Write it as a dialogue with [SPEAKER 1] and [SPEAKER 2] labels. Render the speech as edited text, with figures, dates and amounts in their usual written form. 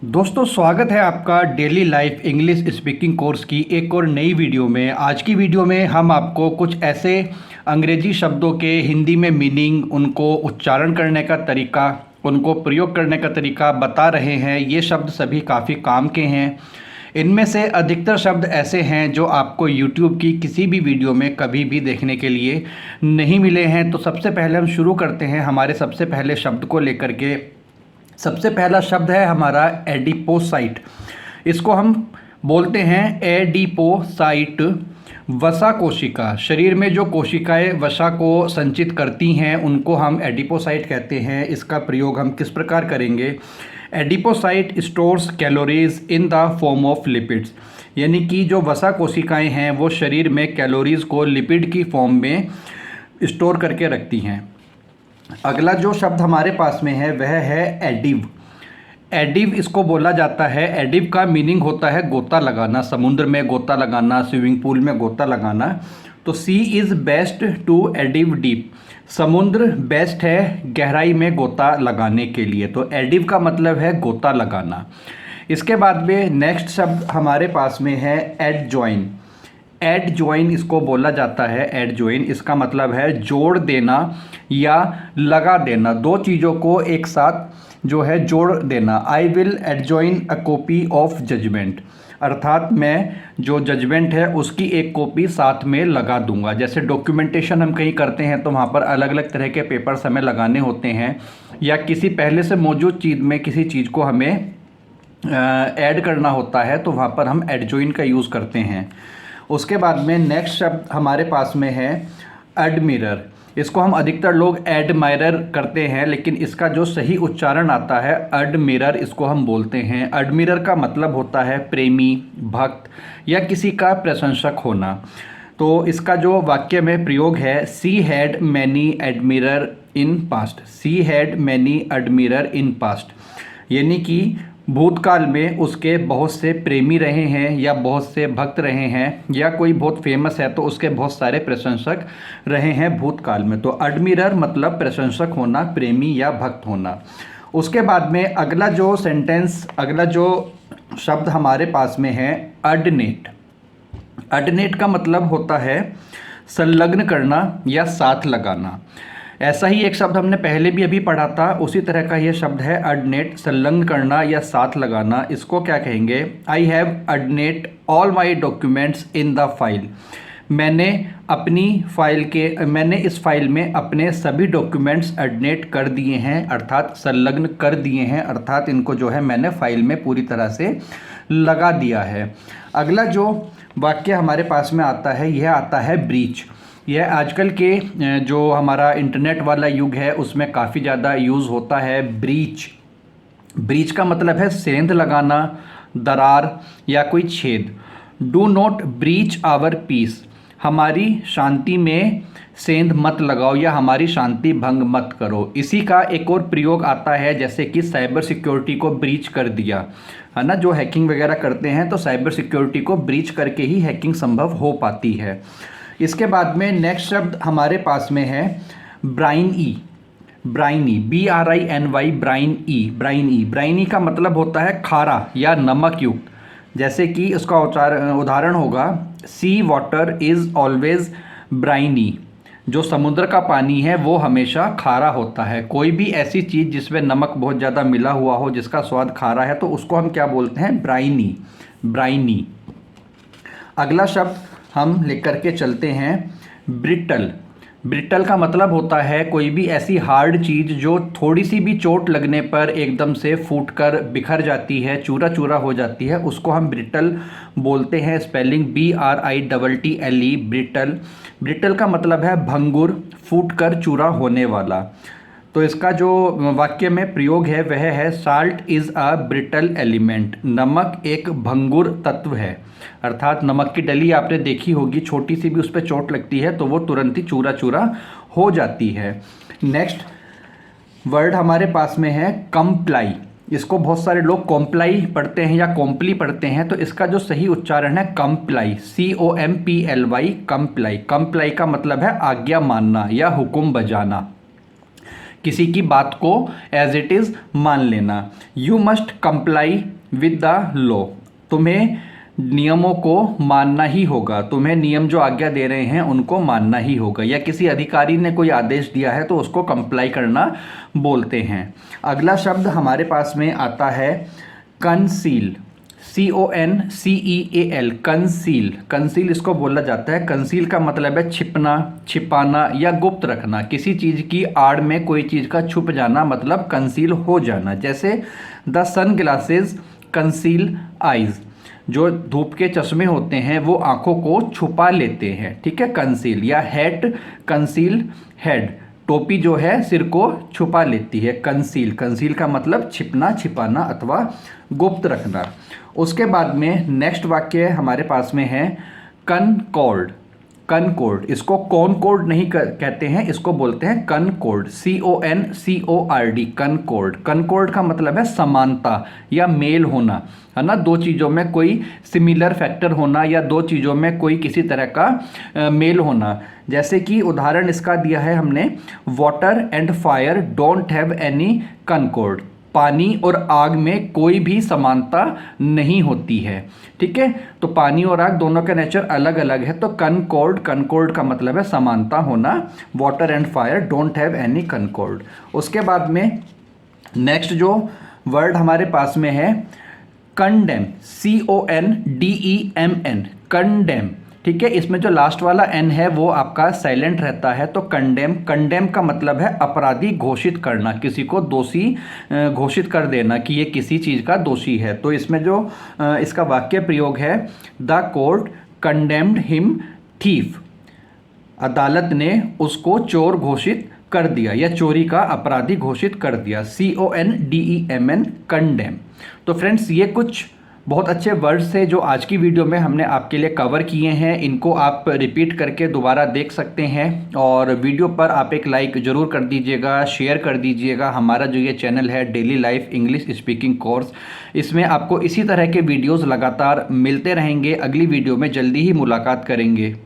[SPEAKER 1] दोस्तों स्वागत है आपका daily life English speaking course की एक और नई वीडियो में। आज की वीडियो में हम आपको कुछ ऐसे अंग्रेजी शब्दों के हिंदी में मीनिंग, उनको उच्चारण करने का तरीका, उनको प्रयोग करने का तरीका बता रहे हैं। ये शब्द सभी काफ़ी काम के हैं। इनमें से अधिकतर शब्द ऐसे हैं जो आपको YouTube की किसी भी वीडियो में कभी भी देखने के लिए नहीं मिले हैं। तो सबसे पहले हम शुरू करते हैं हमारे सबसे पहले शब्द को लेकर के। सबसे पहला शब्द है हमारा एडिपोसाइट। इसको हम बोलते हैं एडिपोसाइट। वसा कोशिका, शरीर में जो कोशिकाएं वसा को संचित करती हैं उनको हम एडिपोसाइट कहते हैं। इसका प्रयोग हम किस प्रकार करेंगे? Adipocyte stores calories in the form of lipids, यानी कि जो वसा कोशिकाएं हैं वो शरीर में कैलोरीज को लिपिड की फॉर्म में स्टोर करके रखती हैं। अगला जो शब्द हमारे पास में है वह है एडिव। एडिव इसको बोला जाता है। एडिव का मीनिंग होता है गोता लगाना, समुद्र में गोता लगाना, स्विमिंग पूल में गोता लगाना। तो सी इज़ बेस्ट टू एडिव डीप, समुद्र बेस्ट है गहराई में गोता लगाने के लिए। तो एडिव का मतलब है गोता लगाना। इसके बाद में नेक्स्ट शब्द हमारे पास में है एडजॉइन। एडजॉइन इसको बोला जाता है। एडजॉइन इसका मतलब है जोड़ देना या लगा देना, दो चीज़ों को एक साथ जो है जोड़ देना। I will adjoin a copy of judgement, अर्थात मैं जो जजमेंट है उसकी एक कॉपी साथ में लगा दूंगा। जैसे डॉक्यूमेंटेशन हम कहीं करते हैं तो वहाँ पर अलग अलग तरह के पेपर्स हमें लगाने होते हैं, या किसी पहले से मौजूद चीज़ में किसी चीज़ को हमें ऐड करना होता है तो वहाँ पर हम एडजॉइन का यूज़ करते हैं। उसके बाद में नेक्स्ट शब्द हमारे पास में है एडमिरर। इसको हम अधिकतर लोग एडमायरर करते हैं, लेकिन इसका जो सही उच्चारण आता है एडमिरर, इसको हम बोलते हैं। एडमिरर का मतलब होता है प्रेमी, भक्त या किसी का प्रशंसक होना। तो इसका जो वाक्य में प्रयोग है, she had many admirer in past. She had many admirer in past, यानी कि भूतकाल में उसके बहुत से प्रेमी रहे हैं या बहुत से भक्त रहे हैं, या कोई बहुत फेमस है तो उसके बहुत सारे प्रशंसक रहे हैं भूतकाल में। तो एडमिरर मतलब प्रशंसक होना, प्रेमी या भक्त होना। उसके बाद में अगला जो सेंटेंस, अगला जो शब्द हमारे पास में है अडनेट। अडनेट का मतलब होता है संलग्न करना या साथ लगाना। ऐसा ही एक शब्द हमने पहले भी अभी पढ़ा था, उसी तरह का यह शब्द है अडनेट, संलग्न करना या साथ लगाना। इसको क्या कहेंगे? आई हैव अडनेट all my documents in the file. मैंने इस फाइल में अपने सभी डॉक्यूमेंट्स अडनेट कर दिए हैं, अर्थात संलग्न कर दिए हैं, अर्थात इनको जो है मैंने फाइल में पूरी तरह से लगा दिया है। अगला जो वाक्य हमारे पास में आता है यह आता है ब्रीच। यह आजकल के जो हमारा इंटरनेट वाला युग है उसमें काफ़ी ज़्यादा यूज़ होता है ब्रीच। ब्रीच का मतलब है सेंध लगाना, दरार या कोई छेद। Do not breach our peace, हमारी शांति में सेंध मत लगाओ या हमारी शांति भंग मत करो। इसी का एक और प्रयोग आता है जैसे कि साइबर सिक्योरिटी को ब्रीच कर दिया, है ना। जो हैकिंग वगैरह करते हैं तो साइबर सिक्योरिटी को ब्रीच करके ही हैकिंग संभव हो पाती है। इसके बाद में नेक्स्ट शब्द हमारे पास में है ब्राइनी। ब्राइनी, BRINY, ब्राइनी। ब्राइनी का मतलब होता है खारा या नमक युक्त। जैसे कि उसका उदाहरण होगा, सी वाटर इज़ ऑलवेज ब्राइनी। जो समुद्र का पानी है वो हमेशा खारा होता है। कोई भी ऐसी चीज़ जिसमें नमक बहुत ज़्यादा मिला हुआ हो, जिसका स्वाद खारा है, तो उसको हम क्या बोलते हैं? ब्राइनी। ब्राइनी। अगला शब्द हम लेकर के चलते हैं ब्रिटल। ब्रिटल का मतलब होता है कोई भी ऐसी हार्ड चीज़ जो थोड़ी सी भी चोट लगने पर एकदम से फूटकर बिखर जाती है, चूरा चूरा हो जाती है, उसको हम ब्रिटल बोलते हैं। Spelling BRITTLE, brittle. ब्रिटल का मतलब है भंगुर, फूटकर चूरा होने वाला। तो इसका जो वाक्य में प्रयोग है वह है salt is a brittle element. नमक एक भंगुर तत्व है, अर्थात नमक की डली आपने देखी होगी, छोटी सी भी उस पर चोट लगती है तो वो तुरंत ही चूरा चूरा हो जाती है। नेक्स्ट वर्ड हमारे पास में है कंप्लाई। इसको बहुत सारे लोग कॉम्प्लाई पढ़ते हैं या कॉम्प्ली पढ़ते हैं, तो इसका जो सही उच्चारण है कंप्लाई, COMPLY, कंप्लाई। कंप्लाई का मतलब है आज्ञा मानना या हुक्म बजाना। किसी की बात को एज इट इज़ मान लेना। You must comply with the law, तुम्हें नियमों को मानना ही होगा, तुम्हें नियम जो आज्ञा दे रहे हैं उनको मानना ही होगा, या किसी अधिकारी ने कोई आदेश दिया है तो उसको कंप्लाई करना बोलते हैं। अगला शब्द हमारे पास में आता है कंसील, CONCEAL, कंसील। कंसील इसको बोला जाता है, कंसील का मतलब है छिपना, छिपाना या गुप्त रखना, किसी चीज़ की आड़ में कोई चीज़ का छुप जाना मतलब कंसील हो जाना। जैसे the sunglasses conceal eyes, जो धूप के चश्मे होते हैं वो आंखों को छुपा लेते हैं, ठीक है, कंसील। या हैट कंसील हेड, टोपी जो है सिर को छुपा लेती है, कंसील। कंसील का मतलब छिपना, छिपाना अथवा गुप्त रखना। उसके बाद में नेक्स्ट वाक्य हमारे पास में है कनकॉर्ड। कनकॉर्ड, इसको कॉनकॉर्ड नहीं कहते हैं, इसको बोलते हैं कनकॉर्ड, CONCORD, कनकॉर्ड। कनकॉर्ड का मतलब है समानता या मेल होना, है ना, दो चीज़ों में कोई सिमिलर फैक्टर होना या दो चीज़ों में कोई किसी तरह का मेल होना। जैसे कि उदाहरण इसका दिया है हमने, water and fire don't have any concord, पानी और आग में कोई भी समानता नहीं होती है, ठीक है। तो पानी और आग दोनों का नेचर अलग अलग है, तो कनकॉर्ड, कनकॉर्ड का मतलब है समानता होना। Water and fire don't have any concord. उसके बाद में नेक्स्ट जो वर्ड हमारे पास में है कंडेम, CONDEMN, कंडेम, ठीक है। इसमें जो लास्ट वाला एन है वो आपका साइलेंट रहता है, तो कंडेम। कंडेम का मतलब है अपराधी घोषित करना, किसी को दोषी घोषित कर देना कि ये किसी चीज़ का दोषी है। तो इसमें जो इसका वाक्य प्रयोग है, the court condemned him thief, अदालत ने उसको चोर घोषित कर दिया या चोरी का अपराधी घोषित कर दिया, CONDEMN, कंडेम। तो फ्रेंड्स, ये कुछ बहुत अच्छे वर्ड्स थे जो आज की वीडियो में हमने आपके लिए कवर किए हैं। इनको आप रिपीट करके दोबारा देख सकते हैं, और वीडियो पर आप एक लाइक ज़रूर कर दीजिएगा, शेयर कर दीजिएगा। हमारा जो ये चैनल है daily life English speaking course, इसमें आपको इसी तरह के वीडियोज़ लगातार मिलते रहेंगे। अगली वीडियो में जल्दी ही मुलाकात करेंगे।